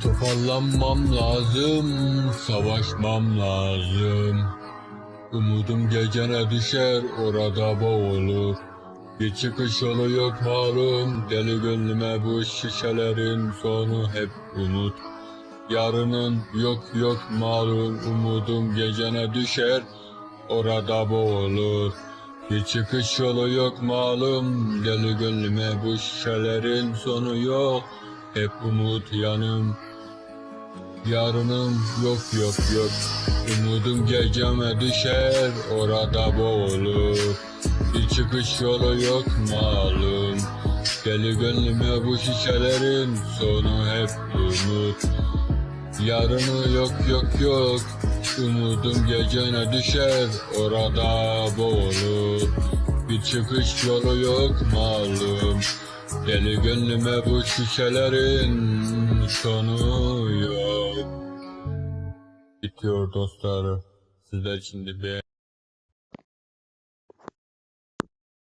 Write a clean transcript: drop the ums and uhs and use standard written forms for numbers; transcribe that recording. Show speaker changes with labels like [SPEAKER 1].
[SPEAKER 1] Toparlanmam lazım, savaşmam lazım. Umudum gecene düşer, orada boğulur. Bir çıkış yolu yok malum, deli gönlüme bu şişelerin sonu hep umut. Yarının yok malum, umudum gecene düşer, orada boğulur. Bir çıkış yolu yok malum, deli gönlüme bu şişelerin sonu yok. Hep umut yanım, yarınım yok. Umudum geceme düşer, orada boğulur. Bir çıkış yolu yok malum, deli gönlüme bu şişelerin sonu hep umut. Yarını yok. Umudum gecene düşer, orada boğulur. Bir çıkış yolu yok malum, deli gönlüme bu şişelerin sonu yok. Bitiyor dostlar. Sizler şimdi beğen.